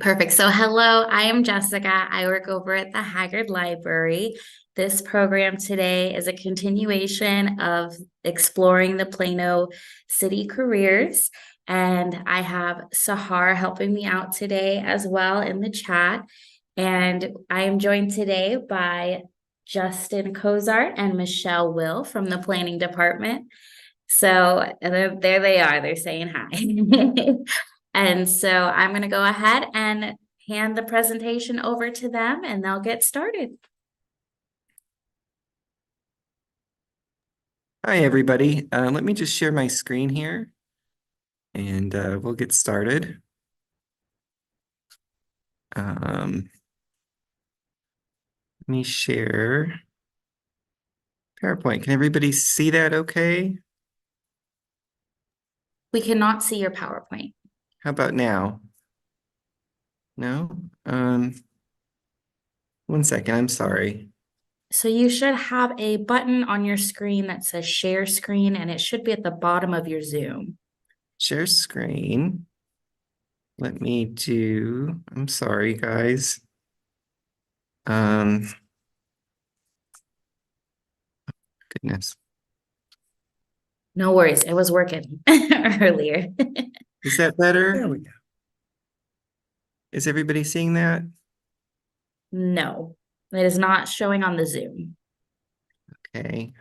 Perfect. So, hello, I am Jessica. I work over at the Haggard Library. This program today is a continuation of exploring the Plano city careers. And I have Sahar helping me out today as well in the chat. And I am joined today by Justin Cozart and Michelle Will from the planning department. So there they are. They're saying hi. And so I'm going to go ahead and hand the presentation over to them and they'll get started. Hi, everybody. Let me just share my screen here and we'll get started. Let me share PowerPoint. Can everybody see that okay? We cannot see your PowerPoint. How about now? No? One second, I'm sorry. So you should have a button on your screen that says share screen, and it should be at the bottom of your Zoom. Share screen. I'm sorry, guys. Goodness. No worries. It was working earlier. Is that better? There we go. Is everybody seeing that? No, it is not showing on the Zoom. Okay.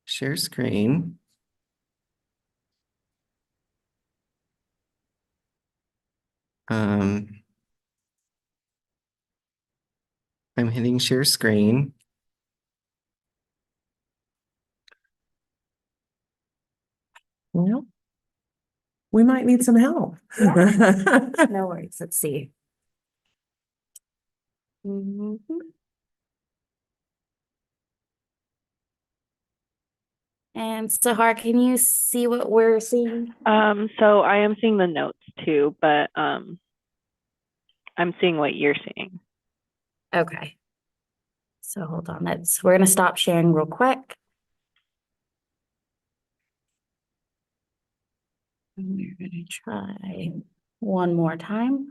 Share screen. I'm hitting share screen. Well, we might need some help. No worries. Let's see. Mhm. And Sahar, can you see what we're seeing? So I am seeing the notes too, but I'm seeing what you're seeing. Okay. So hold on. We're gonna stop sharing real quick. And we're gonna try one more time.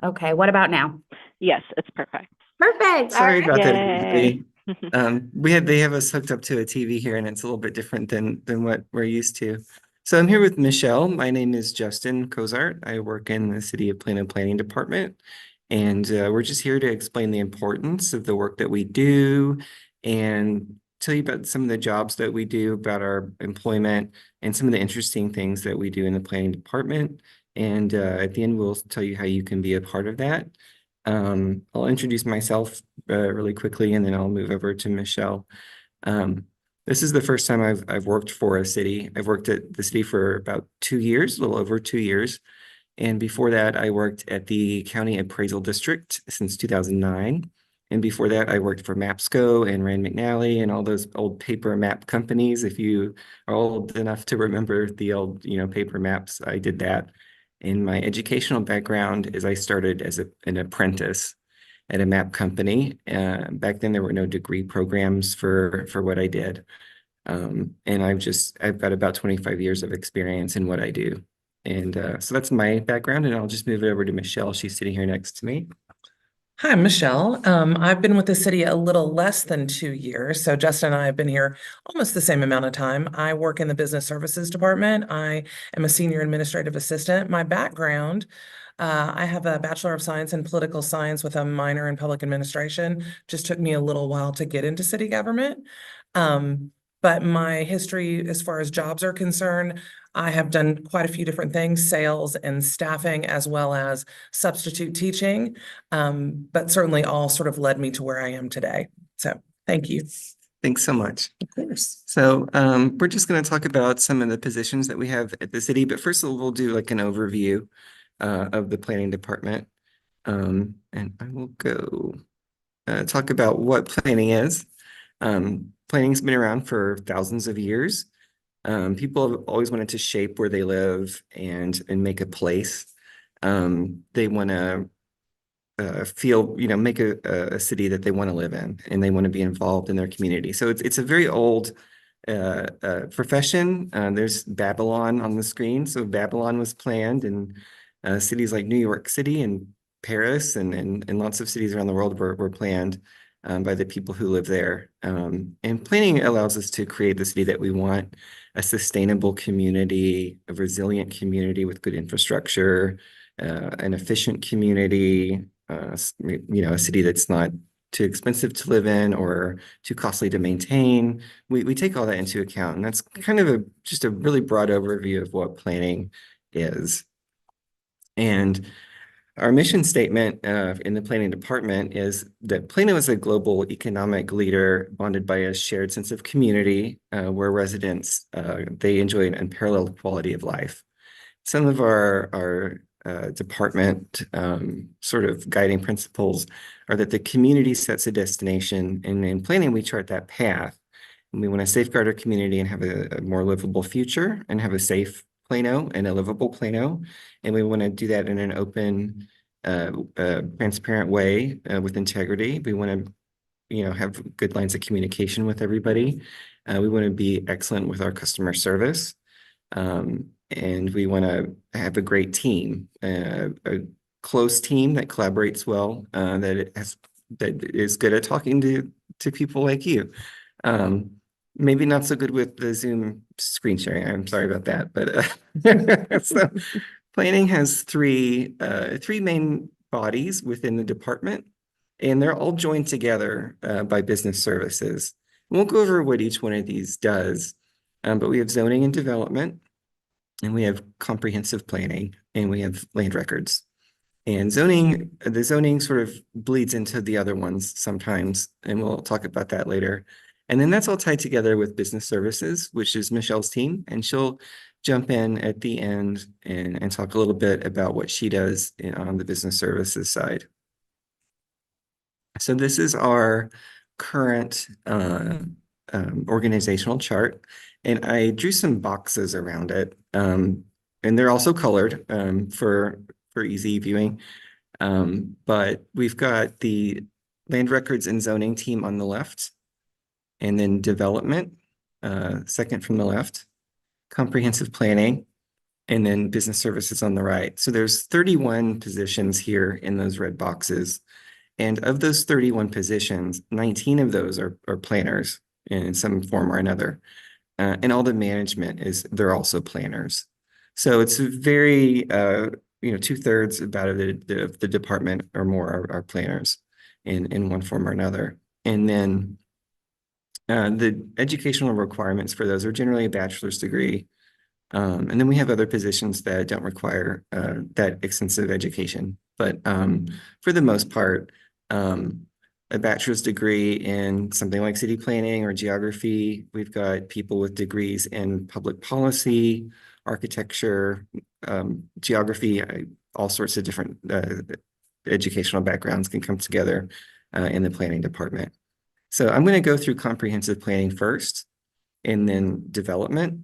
Okay, what about now? Yes, it's perfect. Perfect. Sorry about that, Yay. everybody. They have us hooked up to a TV here, and it's a little bit different than what we're used to. So I'm here with Michelle. My name is Justin Cozart. I work in the City of Plano Planning Department, and we're just here to explain the importance of the work that we do and tell you about some of the jobs that we do, about our employment, and some of the interesting things that we do in the planning department. And at the end, we'll tell you how you can be a part of that. I'll introduce myself really quickly, and then I'll move over to Michelle. This is the first time I've worked for a city. I've worked at the city for about 2 years, a little over 2 years. And before that, I worked at the County Appraisal District since 2009. And before that, I worked for MAPSCO and Rand McNally and all those old paper map companies. If you are old enough to remember the old, paper maps, I did that. And my educational background is I started as an apprentice at a map company. Back then, there were no degree programs for what I did. And I've got about 25 years of experience in what I do. And so that's my background, and I'll just move it over to Michelle. She's sitting here next to me. Hi, Michelle. I've been with the city a little less than 2 years. So Justin and I have been here almost the same amount of time. I work in the business services department. I am a senior administrative assistant. My background, I have a Bachelor of Science in Political Science with a minor in public administration. Just took me a little while to get into city government. But my history, as far as jobs are concerned, I have done quite a few different things, sales and staffing, as well as substitute teaching. But certainly all sort of led me to where I am today. So thank you. Thanks so much. Of course. So we're just going to talk about some of the positions that we have at the city, but first of all, we'll do like an overview of the planning department. And I will go talk about what planning is. Planning's been around for thousands of years. People have always wanted to shape where they live and make a place. They want to feel, make a city that they want to live in, and they want to be involved in their community. So it's a very old profession. There's Babylon on the screen. So Babylon was planned, and Cities like New York City and Paris and lots of cities around the world were planned by the people who live there. And planning allows us to create the city that we want, a sustainable community, a resilient community with good infrastructure, an efficient community, a city that's not too expensive to live in or too costly to maintain. We take all that into account, and that's kind of just a really broad overview of what planning is. And our mission statement in the planning department is that Plano is a global economic leader bonded by a shared sense of community where residents, they enjoy an unparalleled quality of life. Some of our department sort of guiding principles are that the community sets a destination, and in planning, we chart that path. And we want to safeguard our community and have a more livable future and have a safe Plano and a livable Plano. And we want to do that in an open, transparent way with integrity. We want to have good lines of communication with everybody. We want to be excellent with our customer service. And we want to have a great team, a close team that collaborates well, that is good at talking to people like you. Maybe not so good with the Zoom screen sharing. I'm sorry about that, but so planning has three main bodies within the department, and they're all joined together by business services. And we'll go over what each one of these does, but we have zoning and development, and we have comprehensive planning, and we have land records. And the zoning sort of bleeds into the other ones sometimes, and we'll talk about that later. And then that's all tied together with business services, which is Michelle's team, and she'll jump in at the end and talk a little bit about what she does on the business services side. So this is our current organizational chart, and I drew some boxes around it, and they're also colored for easy viewing. But we've got the land records and zoning team on the left, and then development, second from the left, comprehensive planning, and then business services on the right. So there's 31 positions here in those red boxes. And of those 31 positions, 19 of those are planners in some form or another. And all the management they're also planners. So it's very, 2/3 about the department or more are planners in one form or another. And then the educational requirements for those are generally a bachelor's degree. And then we have other positions that don't require that extensive education. But for the most part, a bachelor's degree in something like city planning or geography. We've got people with degrees in public policy, architecture, geography, all sorts of different educational backgrounds can come together in the planning department. So I'm going to go through comprehensive planning first, and then development,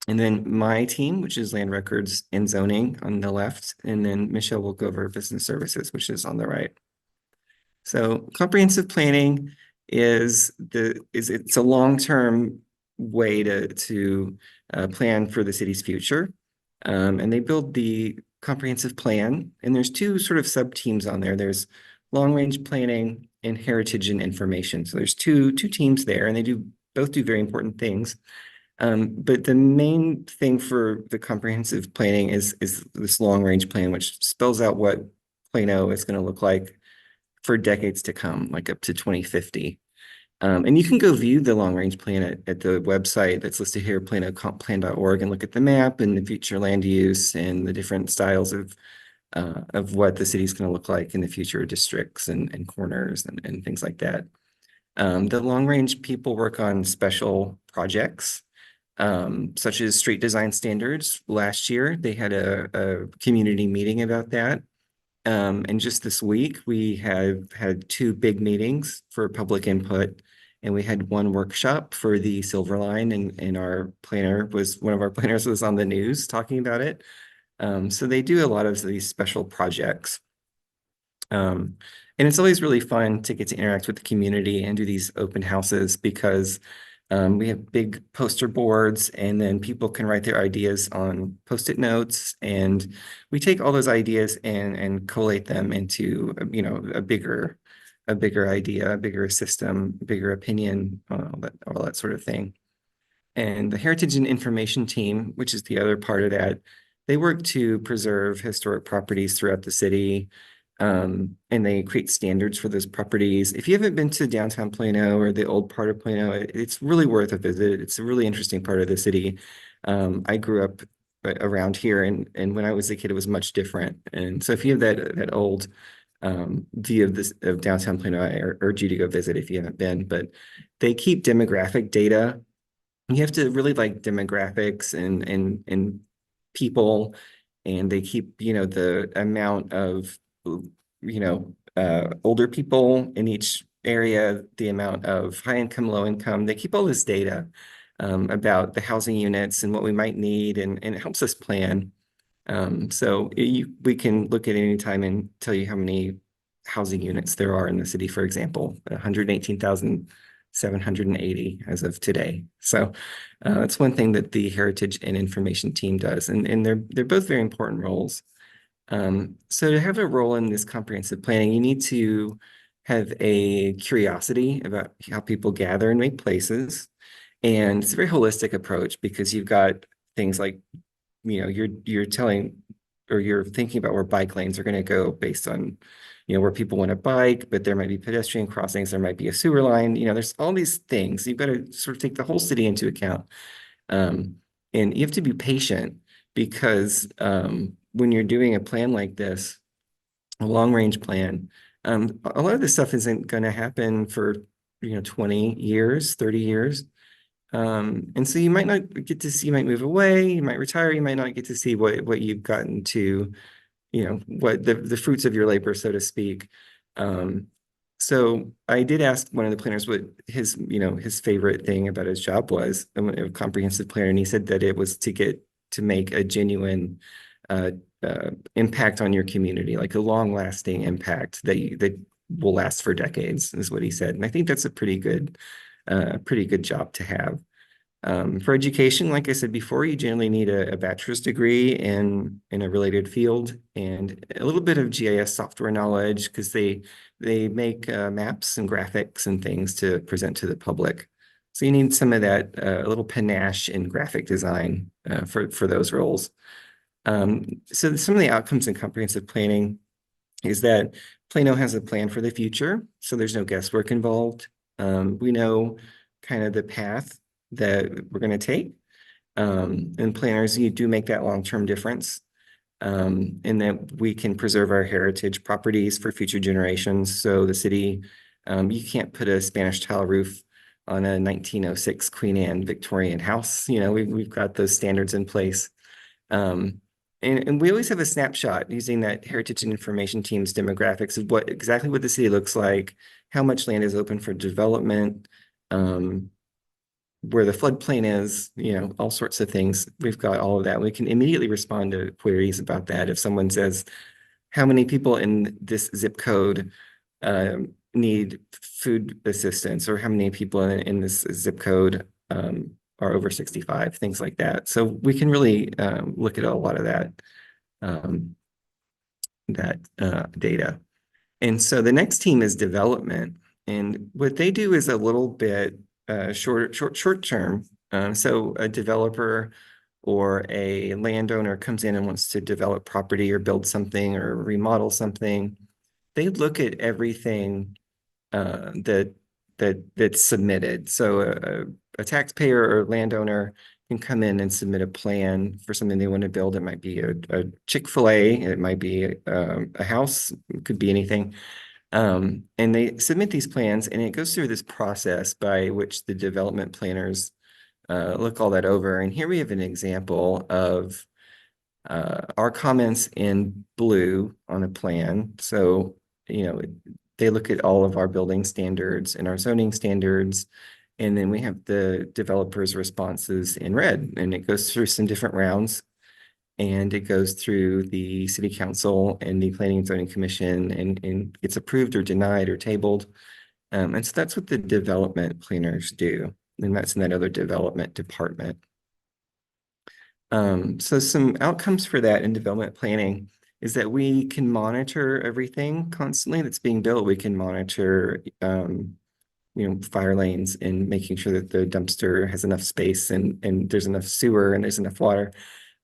and then my team, which is land records and zoning on the left, and then Michelle will go over business services, which is on the right. So comprehensive planning it's a long-term way to plan for the city's future. And they build the comprehensive plan, and there's two sort of sub-teams on there. There's long-range planning and heritage and information. So there's two teams there, and they both do very important things. But the main thing for the comprehensive planning is this long-range plan, which spells out what Plano is going to look like for decades to come, like up to 2050. And you can go view the long-range plan at the website that's listed here, planocomplan.org, and look at the map and the future land use and the different styles of what the city's going to look like in the future, districts and corners and things like that. The long-range people work on special projects, such as street design standards. Last year, they had a community meeting about that. And just this week, we have had two big meetings for public input, and we had one workshop for the Silver Line, and one of our planners was on the news talking about it. So they do a lot of these special projects. And it's always really fun to get to interact with the community and do these open houses because We have big poster boards, and then people can write their ideas on Post-it notes, and we take all those ideas and collate them into, a bigger idea, a bigger system, bigger opinion, all that sort of thing. And the Heritage and Information Team, which is the other part of that, they work to preserve historic properties throughout the city. And they create standards for those properties. If you haven't been to downtown Plano or the old part of Plano, it's really worth a visit. It's a really interesting part of the city. I grew up around here, and when I was a kid, it was much different. And so if you have that old view of downtown Plano, I urge you to go visit if you haven't been. But they keep demographic data. You have to really like demographics and people, and they keep, the amount of, older people in each area, the amount of high income, low income. They keep all this data about the housing units and what we might need, and it helps us plan. So we can look at any time and tell you how many housing units there are in the city, for example, 118,780 as of today. So that's one thing that the Heritage and Information Team does, and they're both very important roles. So to have a role in this comprehensive planning, you need to have a curiosity about how people gather and make places. And it's a very holistic approach because you've got things like, you're telling or you're thinking about where bike lanes are going to go based on, where people want to bike, but there might be pedestrian crossings, there might be a sewer line, there's all these things. You've got to sort of take the whole city into account. And you have to be patient because when you're doing a plan like this, a long range plan, a lot of this stuff isn't going to happen for 20 years, 30 years. And so you might not get to see, you might move away, you might retire, you might not get to see what you've gotten to, what the fruits of your labor, so to speak. So I did ask one of the planners what his favorite thing about his job was, a comprehensive planner, and he said that it was to make a genuine impact on your community, like a long-lasting impact that will last for decades, is what he said. And I think that's a pretty good job to have. For education, like I said before, you generally need a bachelor's degree in a related field and a little bit of GIS software knowledge because they make maps and graphics and things to present to the public. So you need some of that, a little panache in graphic design for those roles. So some of the outcomes in comprehensive planning is that Plano has a plan for the future, so there's no guesswork involved. We know kind of the path that we're going to take. And planners, you do make that long-term difference. And that we can preserve our heritage properties for future generations. So the city, you can't put a Spanish tile roof on a 1906 Queen Anne Victorian house. We've got those standards in place. And we always have a snapshot using that Heritage and Information Team's demographics of exactly what the city looks like, how much land is open for development, where the floodplain is, all sorts of things. We've got all of that. We can immediately respond to queries about that. If someone says, how many people in this zip code need food assistance, or how many people in this zip code are over 65, things like that. So we can really look at a lot of that data. And so the next team is development. And what they do is a little bit short term. So a developer or a landowner comes in and wants to develop property or build something or remodel something. They look at everything that's submitted. So a taxpayer or landowner can come in and submit a plan for something they want to build. It might be a Chick-fil-A, it might be a house, it could be anything. And they submit these plans, and it goes through this process by which the development planners look all that over. And here we have an example of our comments in blue on a plan. So, they look at all of our building standards and our zoning standards. And then we have the developers' responses in red, and it goes through some different rounds. And it goes through the city council and the planning and zoning commission, and gets approved or denied or tabled. And so that's what the development planners do. and that's in that other development department. So some outcomes for that in development planning is that we can monitor everything constantly that's being built. We can monitor, fire lanes and making sure that the dumpster has enough space and there's enough sewer and there's enough water.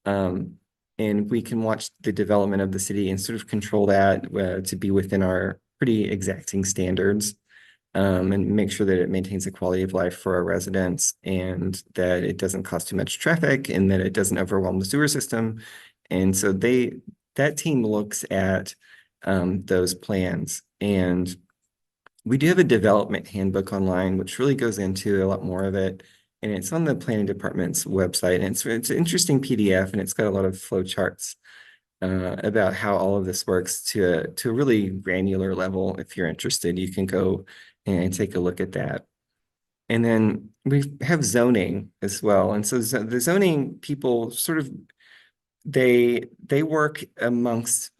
And we can watch the development of the city and sort of control that to be within our pretty exacting standards. And make sure that it maintains the quality of life for our residents and that it doesn't cause too much traffic and that it doesn't overwhelm the sewer system. And so that team looks at those plans. And we do have a development handbook online, which really goes into a lot more of it. And it's on the planning department's website. And it's an interesting PDF, and it's got a lot of flow charts about how all of this works to a really granular level. If you're interested, you can go and take a look at that. And then we have zoning as well. And so the zoning people sort of, they work amongst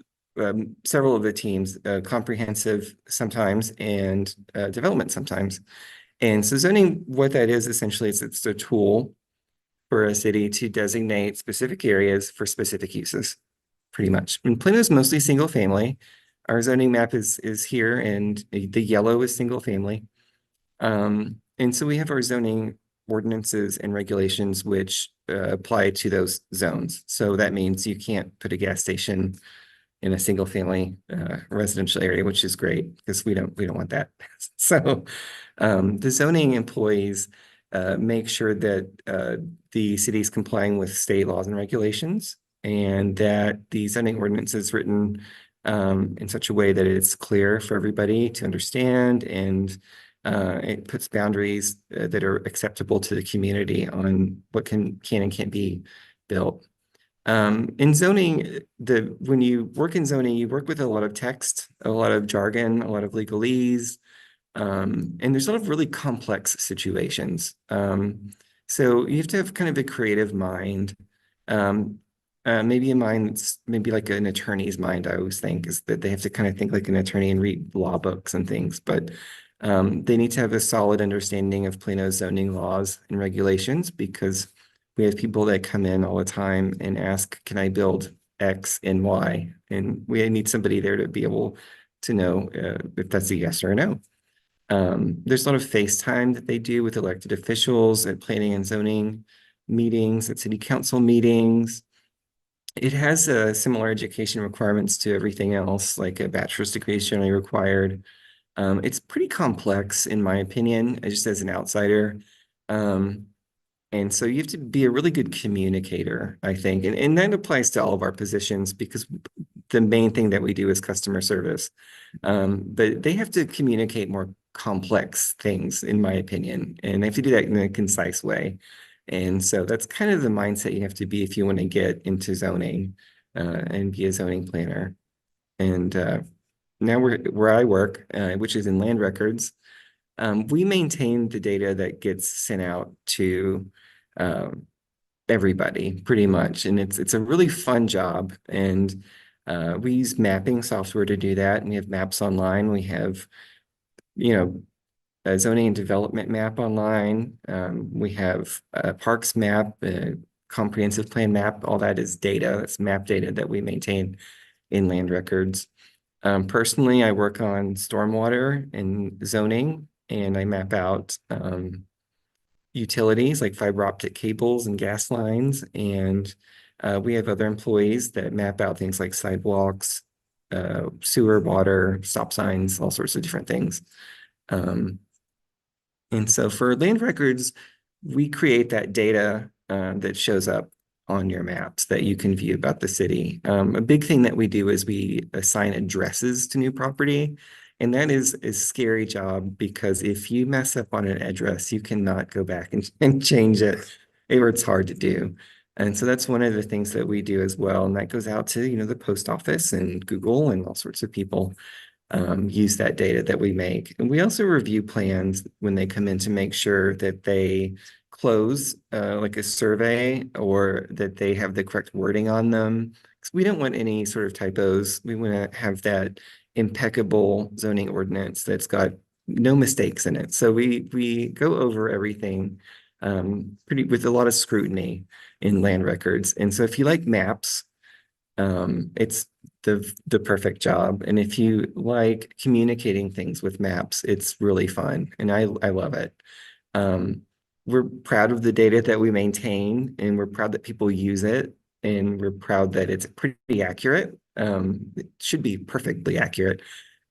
several of the teams, comprehensive sometimes and development sometimes. And so zoning, what that is essentially is it's a tool for a city to designate specific areas for specific uses, pretty much. And Plano is mostly single family. Our zoning map is here, and the yellow is single family. And so we have our zoning ordinances and regulations which apply to those zones. So that means you can't put a gas station in a single family residential area, which is great because we don't want that. So the zoning employees make sure that the city is complying with state laws and regulations, and that the zoning ordinance is written in such a way that it's clear for everybody to understand, and it puts boundaries that are acceptable to the community on what can and can't be built. In zoning, when you work in zoning, you work with a lot of text, a lot of jargon, a lot of legalese, and there's a lot of really complex situations. So you have to have kind of a creative mind, maybe a mind that's maybe like an attorney's mind. I always think is that they have to kind of think like an attorney and read law books and things, but they need to have a solid understanding of Plano zoning laws and regulations, because we have people that come in all the time and ask, can I build X and Y? And we need somebody there to be able to know if that's a yes or a no. There's a lot of FaceTime that they do with elected officials at planning and zoning meetings, at city council meetings. It has similar education requirements to everything else, like a bachelor's degree is generally required. It's pretty complex, in my opinion, just as an outsider. And so you have to be a really good communicator, I think. And that applies to all of our positions, because the main thing that we do is customer service. But they have to communicate more complex things, in my opinion, and they have to do that in a concise way. And so that's kind of the mindset you have to be if you want to get into zoning and be a zoning planner. And now where I work, which is in land records, we maintain the data that gets sent out to everybody pretty much. And it's a really fun job. And we use mapping software to do that. And we have maps online. We have, a zoning and development map online. We have a parks map, a comprehensive plan map. All that is data. That's map data that we maintain in land records. Personally, I work on stormwater and zoning, and I map out utilities like fiber optic cables and gas lines. And we have other employees that map out things like sidewalks, sewer, water, stop signs, all sorts of different things. And so for land records, we create that data that shows up on your maps that you can view about the city. A big thing that we do is we assign addresses to new property. And that is a scary job, because if you mess up on an address, you cannot go back and change it, or it's hard to do. And so that's one of the things that we do as well. And that goes out to, the post office and Google and all sorts of people use that data that we make. And we also review plans when they come in to make sure that they close like a survey, or that they have the correct wording on them. Because we don't want any sort of typos. We want to have that impeccable zoning ordinance that's got no mistakes in it. So we go over everything pretty with a lot of scrutiny in land records. And so if you like maps, it's the perfect job. And if you like communicating things with maps, it's really fun. And I love it. We're proud of the data that we maintain, and we're proud that people use it, and we're proud that it's pretty accurate. It should be perfectly accurate.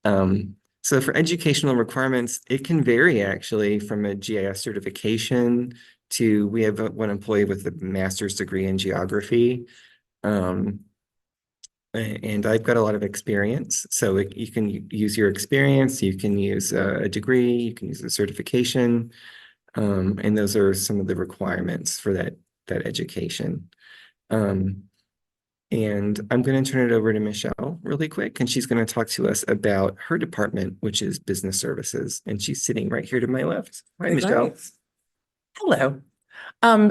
So for educational requirements, it can vary actually from a GIS certification to we have one employee with a master's degree in geography. And I've got a lot of experience. So you can use your experience, you can use a degree, you can use a certification. And those are some of the requirements for that education. And I'm going to turn it over to Michelle really quick, and she's going to talk to us about her department, which is business services. And she's sitting right here to my left. Hi, Very Michelle. nice. Hello.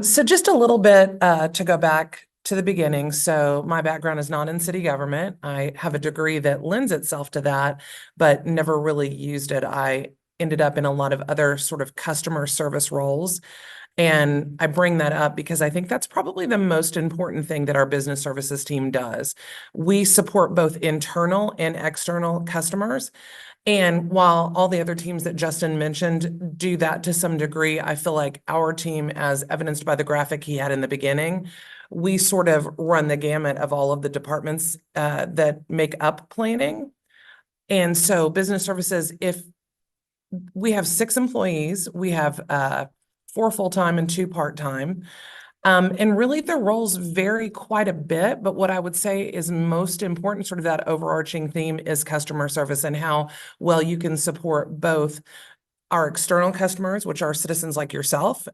So just a little bit to go back to the beginning. So my background is not in city government. I have a degree that lends itself to that, but never really used it. I ended up in a lot of other sort of customer service roles. And I bring that up because I think that's probably the most important thing that our business services team does. We support both internal and external customers. And while all the other teams that Justin mentioned do that to some degree, I feel like our team, as evidenced by the graphic he had in the beginning, we sort of run the gamut of all of the departments that make up planning. And so business services, if we have 6 employees, we have 4 full-time and 2 part-time. And really the roles vary quite a bit, but what I would say is most important, sort of that overarching theme, is customer service and how well you can support both our external customers, which are citizens like yourself.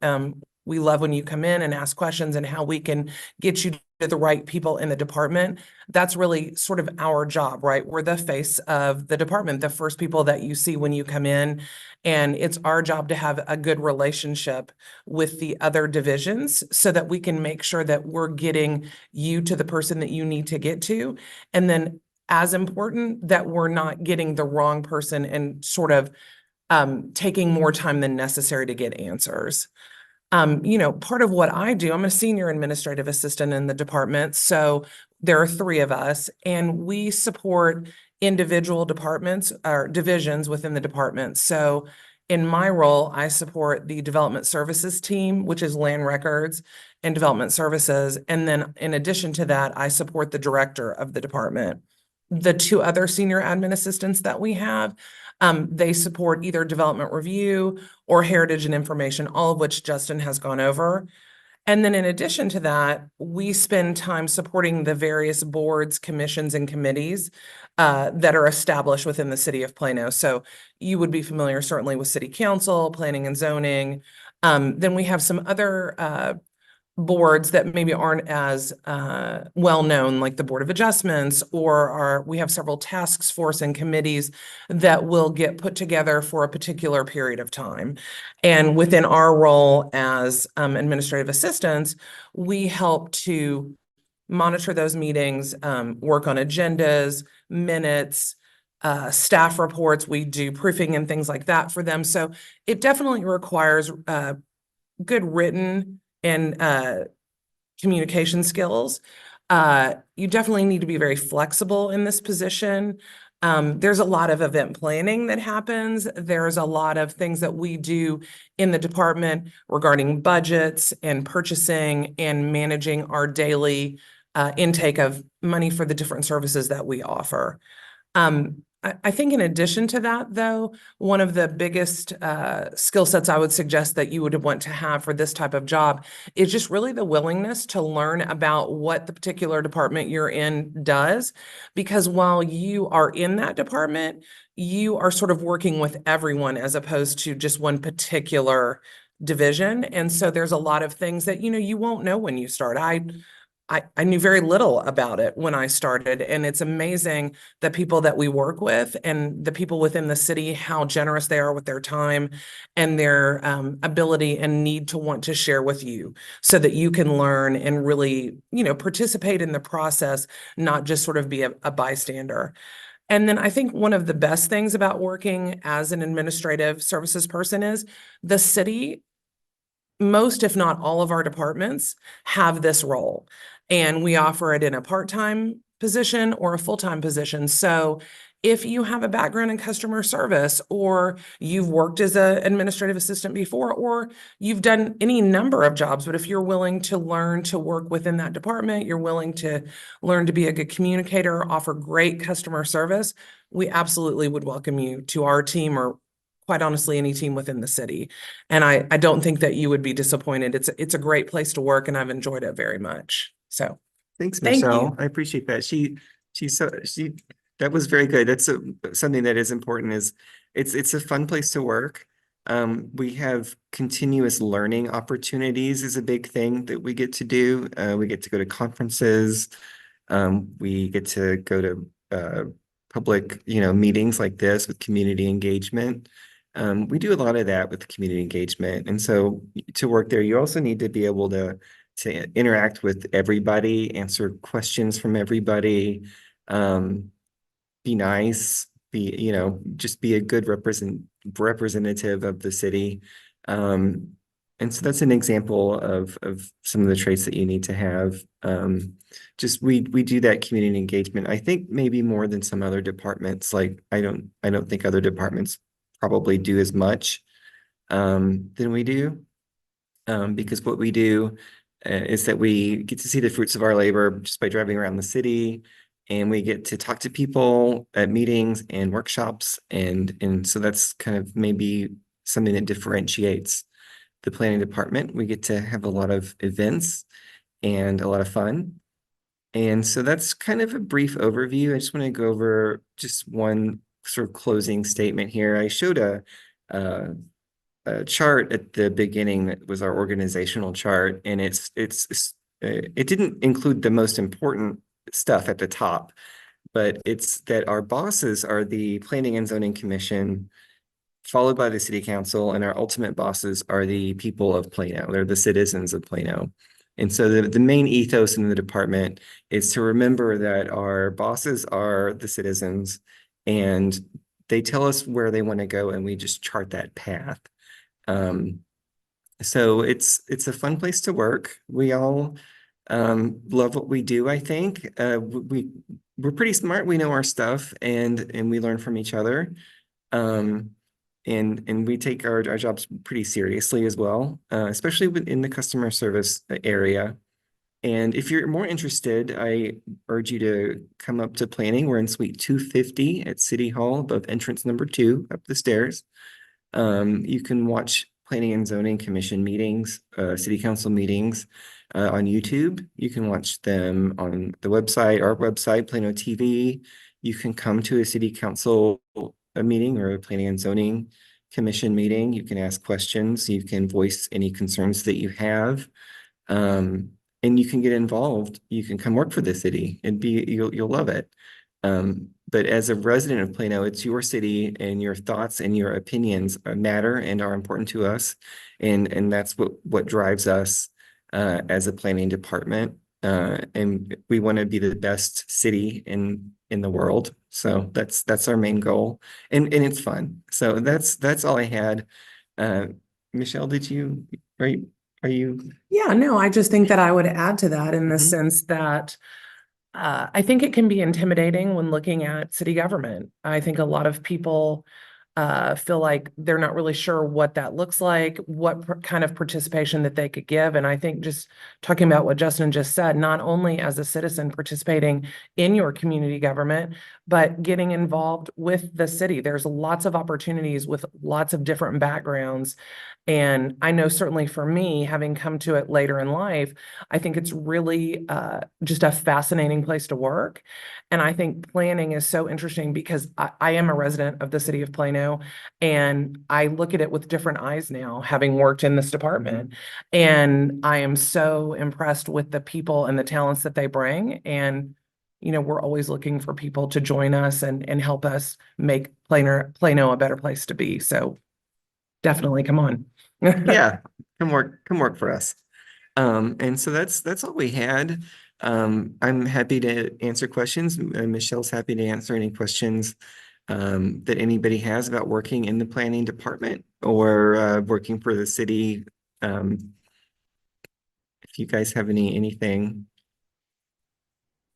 We love when you come in and ask questions, and how we can get you to the right people in the department. That's really sort of our job, right? We're the face of the department, the first people that you see when you come in. And it's our job to have a good relationship with the other divisions so that we can make sure that we're getting you to the person that you need to get to. And then, as important, that we're not getting the wrong person and sort of taking more time than necessary to get answers. Part of what I do, I'm a senior administrative assistant in the department. So there are 3 of us, and we support individual departments or divisions within the department. So in my role, I support the development services team, which is land records and development services. And then in addition to that, I support the director of the department. The 2 other senior admin assistants that we have, they support either development review or heritage and information, all of which Justin has gone over. And then in addition to that, we spend time supporting the various boards, commissions, and committees that are established within the city of Plano. So you would be familiar certainly with city council, planning and zoning. Then we have some other boards that maybe aren't as well known, like the Board of Adjustments, or we have several task force and committees that will get put together for a particular period of time. And within our role as administrative assistants, we help to monitor those meetings, work on agendas, minutes, staff reports. We do proofing and things like that for them. So it definitely requires good written and communication skills. You definitely need to be very flexible in this position. There's a lot of event planning that happens. There's a lot of things that we do in the department regarding budgets and purchasing and managing our daily intake of money for the different services that we offer. I think in addition to that, though, one of the biggest skill sets I would suggest that you would want to have for this type of job is just really the willingness to learn about what the particular department you're in does. Because while you are in that department, you are sort of working with everyone as opposed to just one particular division. And so there's a lot of things that, you won't know when you start. I knew very little about it when I started, and it's amazing the people that we work with and the people within the city, how generous they are with their time and their ability and need to want to share with you so that you can learn and really, participate in the process, not just sort of be a bystander. And then I think one of the best things about working as an administrative services person is the city, most, if not all of our departments have this role. And we offer it in a part-time position or a full-time position. So if you have a background in customer service, or you've worked as an administrative assistant before, or you've done any number of jobs, but if you're willing to learn to work within that department, you're willing to learn to be a good communicator, offer great customer service, we absolutely would welcome you to our team, or quite honestly, any team within the city. And I don't think that you would be disappointed. It's a great place to work, and I've enjoyed it very much. So Thanks, thank you. Michelle. I appreciate that. She that was very good. That's something that is important. Is it's a fun place to work. We have continuous learning opportunities is a big thing that we get to do. We get to go to conferences. We get to go to public, meetings like this with community engagement. We do a lot of that with community engagement. And so to work there, you also need to be able to interact with everybody, answer questions from everybody, be nice, just be a good representative of the city. And so that's an example of some of the traits that you need to have. Just we do that community engagement, I think maybe more than some other departments. Like I don't think other departments probably do as much than we do. Because what we do is that we get to see the fruits of our labor just by driving around the city, and we get to talk to people at meetings and workshops, and so that's kind of maybe something that differentiates the planning department. We get to have a lot of events and a lot of fun. And so that's kind of a brief overview. I just want to go over just one sort of closing statement here. I showed a chart at the beginning that was our organizational chart, and it didn't include the most important stuff at the top, but it's that our bosses are the Planning and Zoning Commission, followed by the City Council, and our ultimate bosses are the people of Plano. They're the citizens of Plano. And so the main ethos in the department is to remember that our bosses are the citizens, and they tell us where they want to go, and we just chart that path. So it's a fun place to work. We all love what we do, I think. We're pretty smart. We know our stuff, and we learn from each other. And we take our jobs pretty seriously as well, especially within the customer service area. And if you're more interested, I urge you to come up to planning. We're in suite 250 at City Hall, above entrance number 2 up the stairs. You can watch Planning and Zoning Commission meetings, City Council meetings on YouTube. You can watch them on the website, our website, Plano TV. You can come to a City Council meeting or a Planning and Zoning Commission meeting. You can ask questions. You can voice any concerns that you have. And you can get involved. You can come work for the city and you'll love it. But as a resident of Plano, it's your city, and your thoughts and your opinions matter and are important to us. And that's what drives us as a planning department. And we want to be the best city in the world. So that's our main goal. And it's fun. So that's all I had. Michelle, are you? Yeah, no, I just think that I would add to that in the Mhm. sense that I think it can be intimidating when looking at city government. I think a lot of people feel like they're not really sure what that looks like, what kind of participation that they could give. And I think just talking about what Justin just said, not only as a citizen participating in your community government, but getting involved with the city. There's lots of opportunities with lots of different backgrounds. And I know certainly for me, having come to it later in life, I think it's really just a fascinating place to work. And I think planning is so interesting because I am a resident of the city of Plano, and I look at it with different eyes now, having worked in this department. And I am so impressed with the people and the talents that they bring. And, we're always looking for people to join us and help us make Plano a better place to be. So definitely come on. Yeah, come work for us. And so that's all we had. I'm happy to answer questions. Michelle's happy to answer any questions that anybody has about working in the planning department or working for the city. If you guys have anything.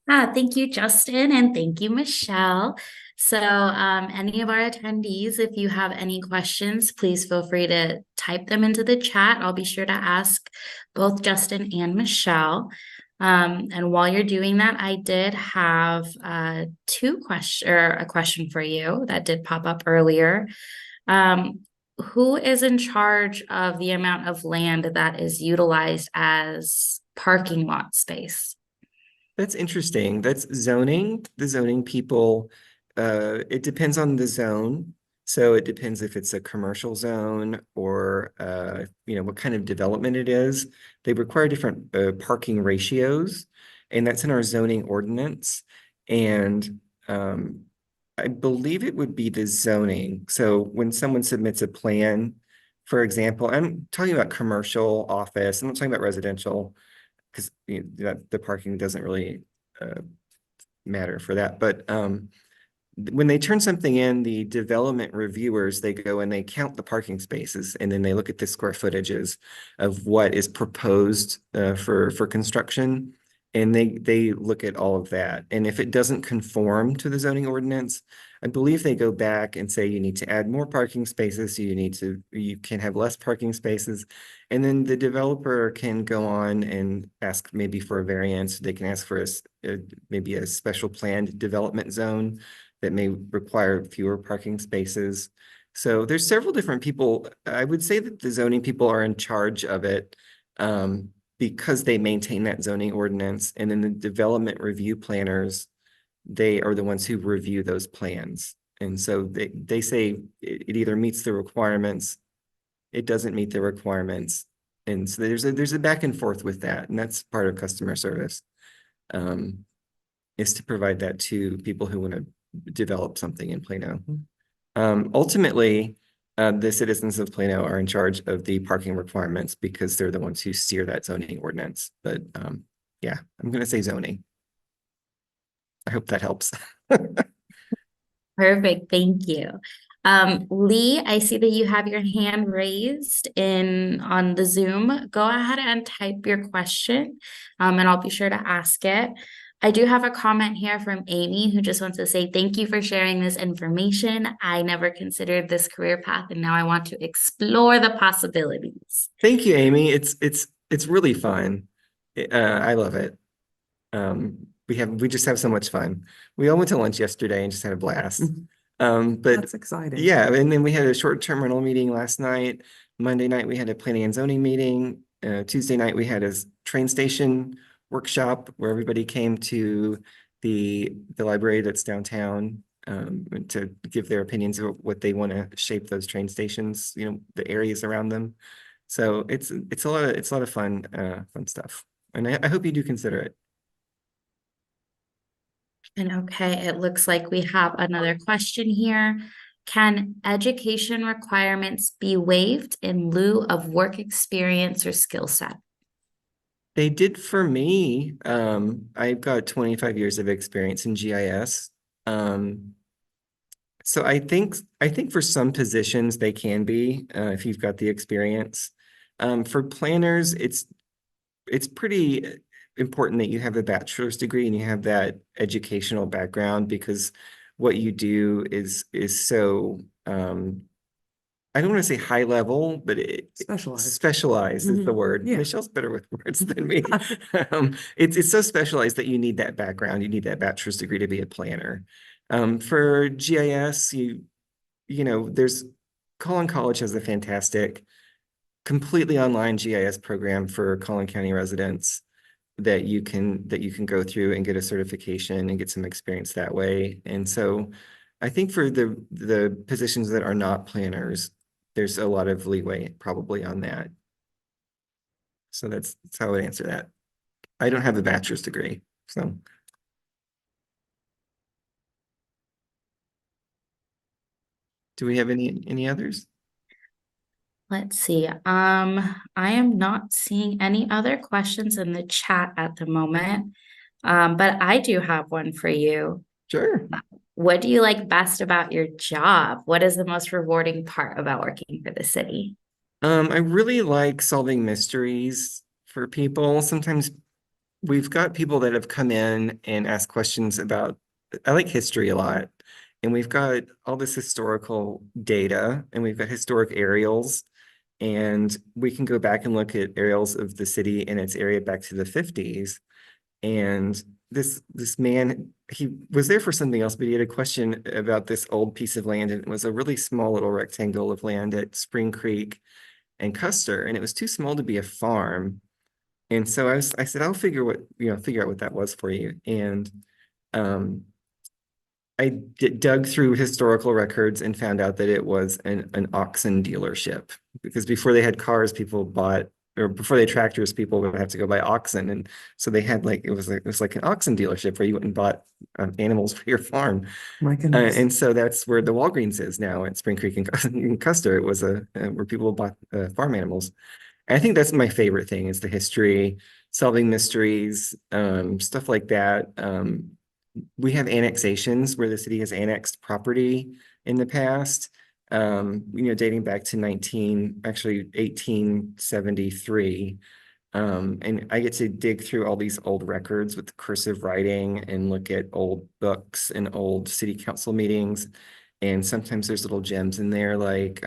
Thank you, Justin, and thank you, Michelle. So, any of our attendees, if you have any questions, please feel free to type them into the chat. I'll be sure to ask both Justin and Michelle. And while you're doing that, I did have a question for you that did pop up earlier. Who is in charge of the amount of land that is utilized as parking lot space? That's interesting. That's zoning. The zoning people, it depends on the zone. So it depends if it's a commercial zone or, what kind of development it is. They require different parking ratios, and that's in our zoning ordinance. And I believe it would be the zoning. So when someone submits a plan, for example, I'm talking about commercial office, I'm not talking about residential because the parking doesn't really matter for that. But when they turn something in, the development reviewers, they go and they count the parking spaces, and then they look at the square footages of what is proposed for construction. And they look at all of that. And if it doesn't conform to the zoning ordinance, I believe they go back and say you need to add more parking spaces, you can have less parking spaces. And then the developer can go on and ask maybe for a variance. They can ask for maybe a special planned development zone that may require fewer parking spaces. So there's several different people. I would say that the zoning people are in charge of it because they maintain that zoning ordinance. And then the development review planners, they are the ones who review those plans. And so they say it either meets the requirements, it doesn't meet the requirements. And so there's a back and forth with that. And that's part of customer service, is to provide that to people who want to develop something in Plano. Ultimately, the citizens of Plano are in charge of the parking requirements because they're the ones who steer that zoning ordinance. But yeah, I'm going to say zoning. I hope that helps. Perfect, thank you. Lee, I see that you have your hand raised on the Zoom. Go ahead and type your question, and I'll be sure to ask it. I do have a comment here from Amy who just wants to say thank you for sharing this information. I never considered this career path, and now I want to explore the possibilities. Thank you, Amy. It's really fun. I love it. We just have so much fun. We all went to lunch yesterday and just had a blast. But That's exciting. yeah, and then we had a short-term rental meeting last night. Monday night we had a planning and zoning meeting. Tuesday night we had a train station workshop where everybody came to the library that's downtown to give their opinions of what they want to shape those train stations, the areas around them. So it's a lot of fun stuff. And I hope you do consider it. And okay, it looks like we have another question here. Can education requirements be waived in lieu of work experience or skill set? They did for me. I've got 25 years of experience in GIS. So I think for some positions they can be if you've got the experience. For planners, it's pretty important that you have a bachelor's degree and you have that educational background because what you do is so I don't want to say high level, but specialized is the word. Yeah. Michelle's better with words than me. It's so specialized that you need that background. You need that bachelor's degree to be a planner. For GIS, there's Collin College has a fantastic, completely online GIS program for Collin County residents that you can go through and get a certification and get some experience that way. And so I think for the positions that are not planners, there's a lot of leeway probably on that. So that's how I would answer that. I don't have a bachelor's degree, so. Do we have any others? Let's see. I am not seeing any other questions in the chat at the moment. But I do have one for you. Sure. What do you like best about your job? What is the most rewarding part about working for the city? I really like solving mysteries for people. Sometimes we've got people that have come in and asked questions about, I like history a lot. And we've got all this historical data and we've got historic aerials. And we can go back and look at aerials of the city and its area back to the 50s. And this man, he was there for something else, but he had a question about this old piece of land, and it was a really small little rectangle of land at Spring Creek and Custer, and it was too small to be a farm. And so I said, I'll figure out what that was for you. And um, I dug through historical records and found out that it was an oxen dealership, because before they had cars, people bought, or before they had tractors, people would have to go buy oxen. And so they had like, it was like an oxen dealership where you went and bought animals for your farm. My goodness. And so that's where the Walgreens is now at Spring Creek and in Custer. It was where people bought farm animals. And I think that's my favorite thing is the history, solving mysteries, stuff like that. We have annexations where the city has annexed property in the past, dating back to 1873. And I get to dig through all these old records with cursive writing and look at old books and old city council meetings. And sometimes there's little gems in there, like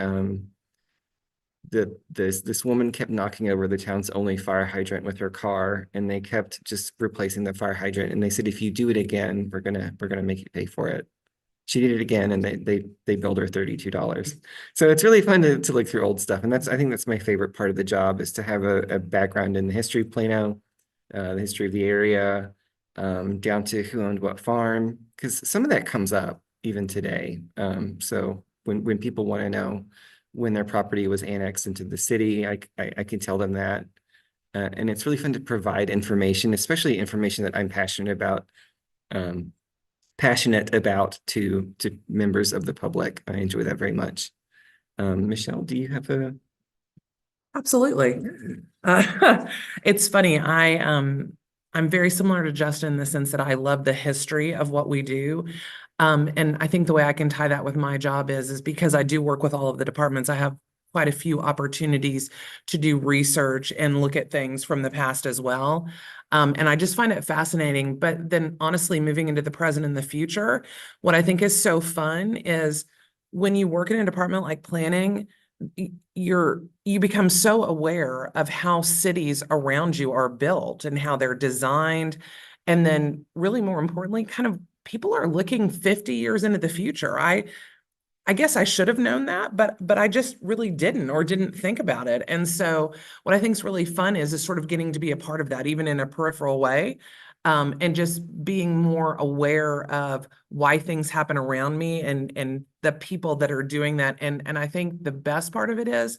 this woman kept knocking over the town's only fire hydrant with her car, and they kept just replacing the fire hydrant. And they said, if you do it again, we're gonna make you pay for it. She did it again, and they billed her $32. So it's really fun to look through old stuff, and I think that's my favorite part of the job, is to have a background in the history of Plano, the history of the area, down to who owned what farm, because some of that comes up even today. So when people want to know when their property was annexed into the city, I can tell them that. And it's really fun to provide information, especially information that I'm passionate about to members of the public. I enjoy that very much. Michelle, do you have a? Absolutely. It's funny. I'm very similar to Justin in the sense that I love the history of what we do. And I think the way I can tie that with my job is because I do work with all of the departments. I have quite a few opportunities to do research and look at things from the past as well. And I just find it fascinating. But then honestly, moving into the present and the future, what I think is so fun is when you work in a department like planning, you become so aware of how cities around you are built and how they're designed. And then really more importantly, kind of people are looking 50 years into the future. I guess I should have known that, but I just really didn't think about it. And so what I think is really fun is sort of getting to be a part of that, even in a peripheral way. And just being more aware of why things happen around me and the people that are doing that. And I think the best part of it is,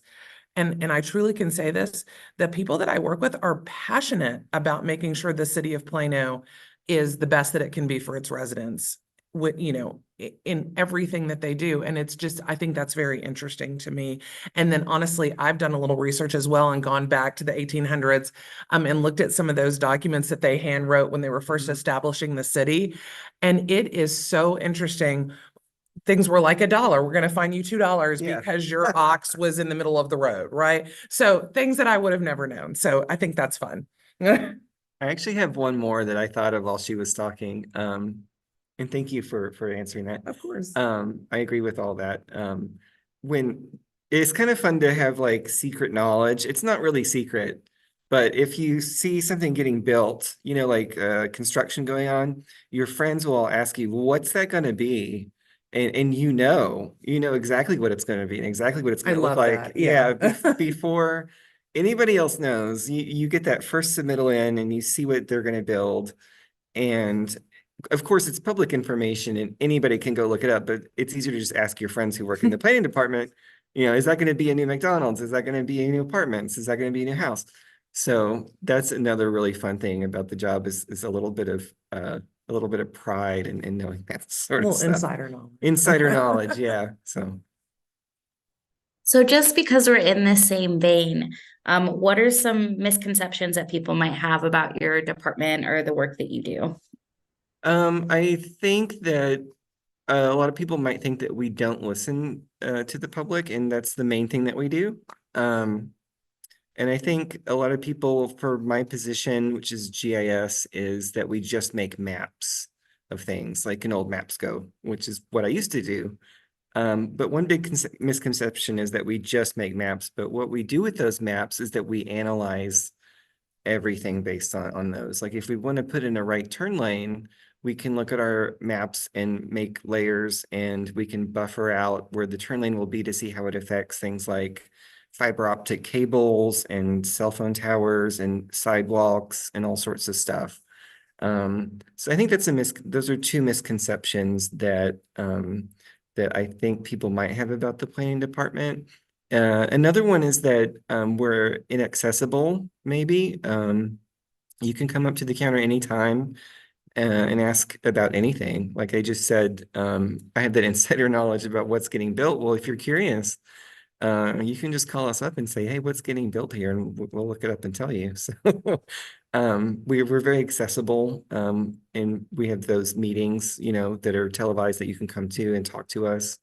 and I truly can say this, the people that I work with are passionate about making sure the city of Plano is the best that it can be for its residents with, in everything that they do. And it's just, I think that's very interesting to me. And then honestly, I've done a little research as well and gone back to the 1800s and looked at some of those documents that they hand wrote when they were first establishing the city. And it is so interesting. Things were like $1. We're going to fine you $2 Yeah. because your ox was in the middle of the road, right? So things that I would have never known. So I think that's fun. I actually have one more that I thought of while she was talking. And thank you for answering that. Of course. I agree with all that. When it's kind of fun to have like secret knowledge. It's not really secret, but if you see something getting built, like construction going on, your friends will all ask you, what's that going to be? And you know exactly what it's going to be and exactly what it's I going to look love like. that. Yeah, Yeah. before anybody else knows, you get that first submittal in and you see what they're going to build. And of course, it's public information and anybody can go look it up, but it's easier to just ask your friends who work in the planning department, is that going to be a new McDonald's? Is that going to be a new apartments? Is that going to be a new house? So that's another really fun thing about the job is a little bit of pride and knowing that sort of Little stuff. insider knowledge. Insider knowledge, yeah. So So just because we're in the same vein, What are some misconceptions that people might have about your department or the work that you do? I think that a lot of people might think that we don't listen to the public, and that's the main thing that we do. And I think a lot of people, for my position, which is GIS, is that we just make maps of things like an old maps go, which is what I used to do. But one big misconception is that we just make maps, but what we do with those maps is that we analyze everything based on those. Like if we want to put in a right turn lane, we can look at our maps and make layers, and we can buffer out where the turn lane will be to see how it affects things like fiber optic cables and cell phone towers and sidewalks and all sorts of stuff. So I think that's those are two misconceptions that that I think people might have about the planning department. Another one is that we're inaccessible, maybe. You can come up to the counter anytime and ask about anything. Like I just said, I have that insider knowledge about what's getting built. Well, if you're curious, you can just call us up and say, hey, what's getting built here? And we'll look it up and tell you. So we're very accessible, and we have those meetings, you know, that are televised that you can come to and talk to us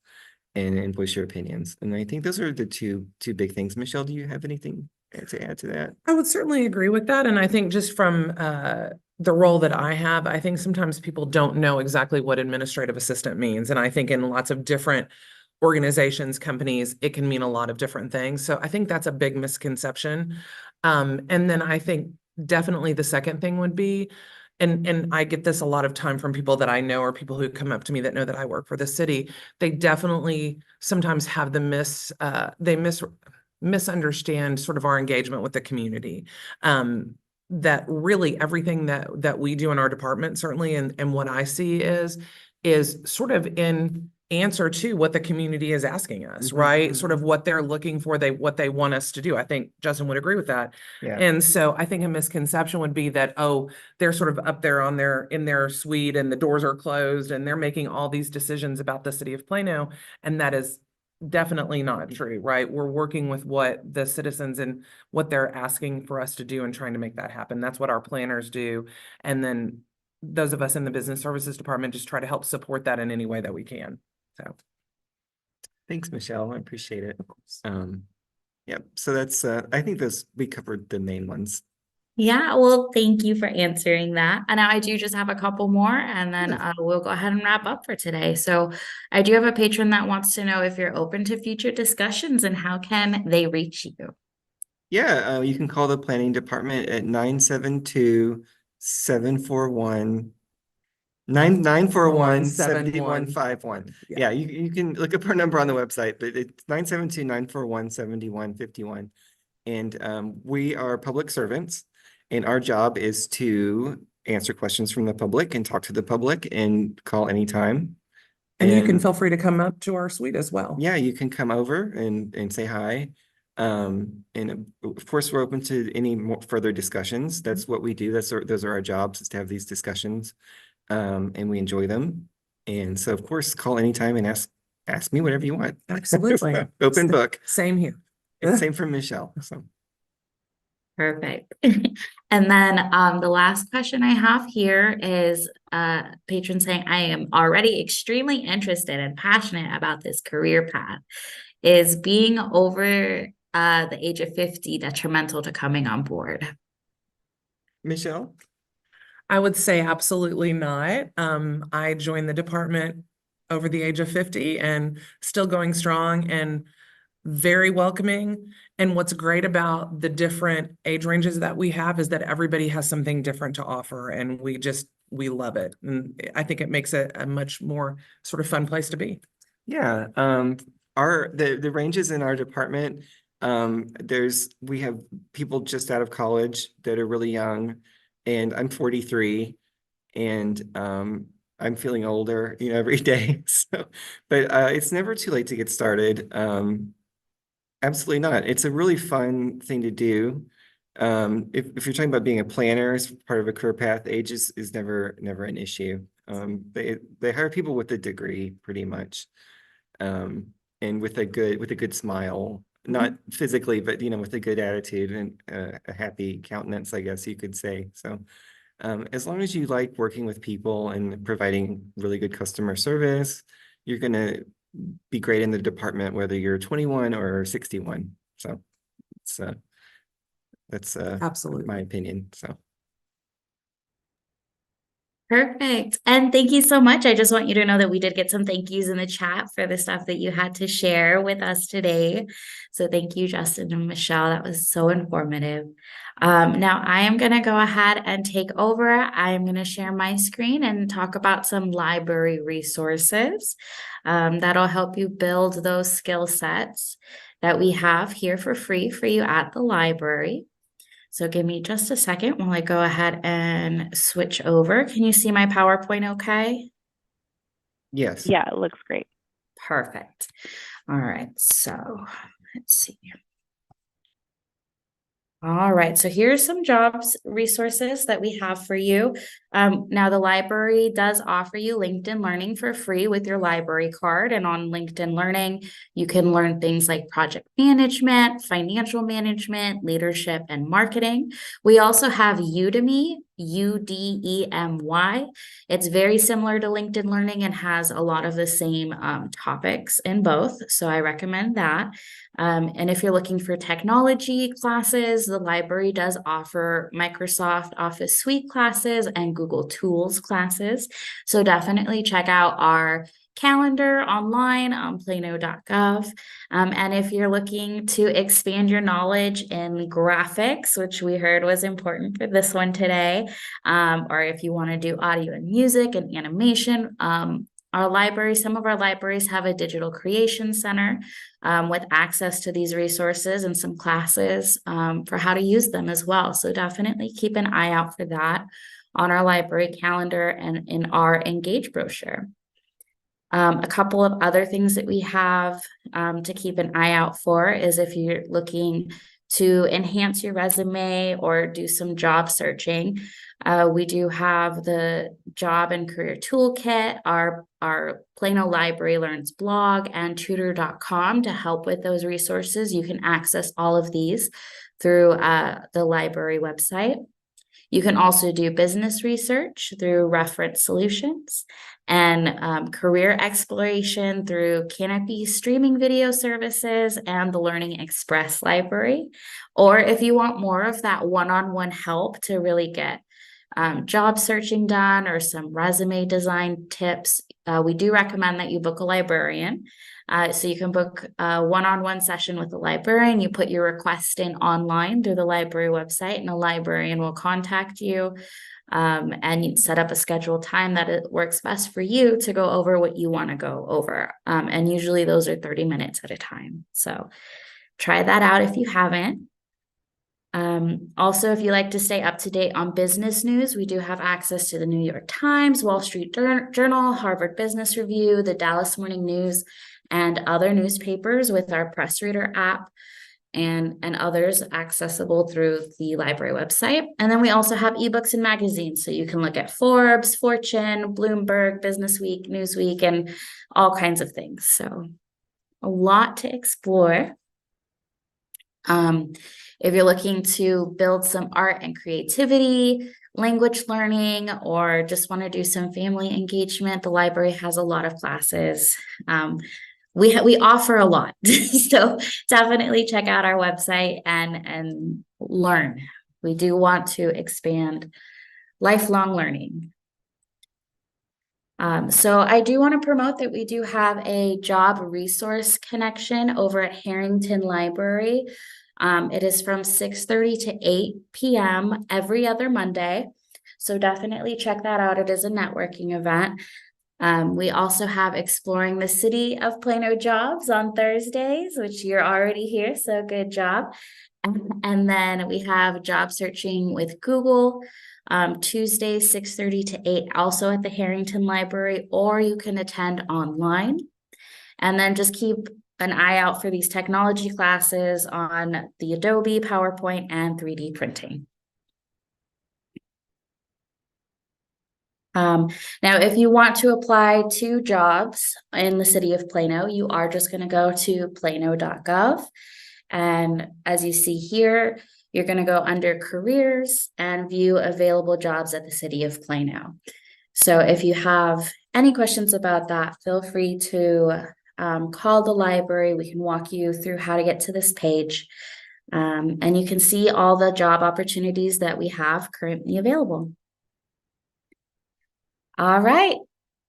and voice your opinions. And I think those are the two big things. Michelle, do you have anything to add to that? I would certainly agree with that. And I think just from the role that I have, I think sometimes people don't know exactly what administrative assistant means. And I think in lots of different organizations, companies, it can mean a lot of different things. So I think that's a big misconception. And then I think definitely the second thing would be, and I get this a lot of time from people that I know or people who come up to me that know that I work for the city. They definitely sometimes have misunderstand sort of our engagement with the community. That really everything that we do in our department, certainly, and what I see is sort of in answer to what the community is asking us, Mhm, right? Sort mhm. of what they're looking for, what they want us to do. I think Justin would agree with that. Yeah. And so I think a misconception would be that, oh, they're sort of up there in their suite and the doors are closed and they're making all these decisions about the city of Plano. And that is definitely not true, right? We're working with what the citizens and what they're asking for us to do and trying to make that happen. That's what our planners do. And then those of us in the business services department just try to help support that in any way that we can. So Thanks, Michelle. I appreciate it. Yeah, so that's I think we covered the main ones. Yeah, well, thank you for answering that. And now I do just have a couple more, and then Yeah. we'll go ahead and wrap up for today. So I do have a patron that wants to know if you're open to future discussions and how can they reach you? Yeah, you can call the planning department at 972-741 941 7151. Yeah, you can look up our number on the website, but it's 972-941-7151. And we are public servants, and our job is to answer questions from the public and talk to the public and call anytime. And you can feel free to come up to our suite as well. Yeah, you can come over and say hi. And of course, we're open to any more further discussions. That's what we do. Those are our jobs, is to have these discussions. And we enjoy them. And so, of course, call anytime and ask me whatever you want. Absolutely. Open book. Same here. It's same for Michelle. So Perfect. And then the last question I have here is patron saying, I am already extremely interested and passionate about this career path. Is being over the age of 50 detrimental to coming on board? Michelle? I would say absolutely not. I joined the department over the age of 50 and still going strong and very welcoming. And what's great about the different age ranges that we have is that everybody has something different to offer, and we love it. And I think it makes it a much more sort of fun place to be. Yeah, the ranges in our department, we have people just out of college that are really young, and I'm 43, and I'm feeling older, you know, every day. So, but it's never too late to get started. Absolutely not. It's a really fun thing to do. If you're talking about being a planner as part of a career path, age is never an issue. They hire people with a degree pretty much. And with a good smile. not physically, but with a good attitude and a happy countenance, I guess you could say. So as long as you like working with people and providing really good customer service, you're gonna be great in the department, whether you're 21 or 61. So it's that's Absolutely. my opinion. So Perfect. And thank you so much. I just want you to know that we did get some thank yous in the chat for the stuff that you had to share with us today. So thank you, Justin and Michelle. That was so informative. Now I am going to go ahead and take over. I'm going to share my screen and talk about some library resources that'll help you build those skill sets that we have here for free for you at the library. So give me just a second while I go ahead and switch over. Can you see my PowerPoint okay? yes. Yeah, it looks great. Perfect. All right, so let's see. All right, so here's some jobs resources that we have for you. Now the library does offer you LinkedIn Learning for free with your library card. And on LinkedIn Learning, you can learn things like project management, financial management, leadership, and marketing. We also have Udemy, Udemy. It's very similar to LinkedIn Learning and has a lot of the same topics in both. So I recommend that. And if you're looking for technology classes, the library does offer Microsoft Office Suite classes and Google Tools classes. So definitely check out our calendar online on plano.gov. And if you're looking to expand your knowledge in graphics, which we heard was important for this one today, or if you want to do audio and music and animation, some of our libraries have a digital creation center with access to these resources and some classes for how to use them as well. So definitely keep an eye out for that on our library calendar and in our Engage brochure. A couple of other things that we have to keep an eye out for is if you're looking to enhance your resume or do some job searching. We do have the job and career toolkit, our Plano Library Learns blog, and tutor.com to help with those resources. You can access all of these through the library website. You can also do business research through Reference Solutions and career exploration through Canopy streaming video services and the Learning Express library. Or if you want more of that one-on-one help to really get job searching done or some resume design tips, we do recommend that you book a librarian. So you can book a one-on-one session with the librarian. You put your request in online through the library website, and a librarian will contact you and you set up a scheduled time that it works best for you to go over what you want to go over. And usually those are 30 minutes at a time. So try that out if you haven't. Also, if you like to stay up to date on business news, we do have access to the New York Times, Wall Street Journal, Harvard Business Review, the Dallas Morning News, and other newspapers with our Press Reader app and others accessible through the library website. And then we also have ebooks and magazines. So you can look at Forbes, Fortune, Bloomberg, Business Week, Newsweek, and all kinds of things. So a lot to explore. If you're looking to build some art and creativity, language learning, or just want to do some family engagement, the library has a lot of classes. We offer a lot, so definitely check out our website and learn. We do want to expand lifelong learning. So I do want to promote that we do have a job resource connection over at Harrington Library. It is from 6:30 to 8 p.m. every other Monday. So definitely check that out. It is a networking event. We also have Exploring the City of Plano Jobs on Thursdays, which you're already here, so good job. And then we have Job Searching with Google, Tuesdays 6:30 to 8, also at the Harrington Library, or you can attend online. And then just keep an eye out for these technology classes on the Adobe, PowerPoint, and 3D printing. Now, if you want to apply to jobs in the city of Plano, you are just going to go to plano.gov And as you see here, you're going to go under careers and view available jobs at the City of Plano. So if you have any questions about that, feel free to call the library. We can walk you through how to get to this page. And you can see all the job opportunities that we have currently available. All right.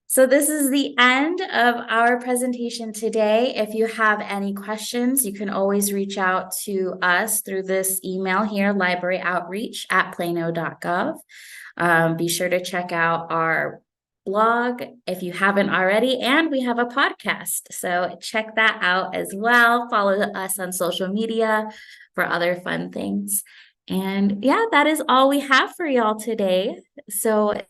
So this is the end of our presentation today. If you have any questions, you can always reach out to us through this email here, libraryoutreach@plano.gov. Be sure to check out our blog if you haven't already, and we have a podcast. So check that out as well. Follow us on social media for other fun things. And yeah, that is all we have for y'all today. So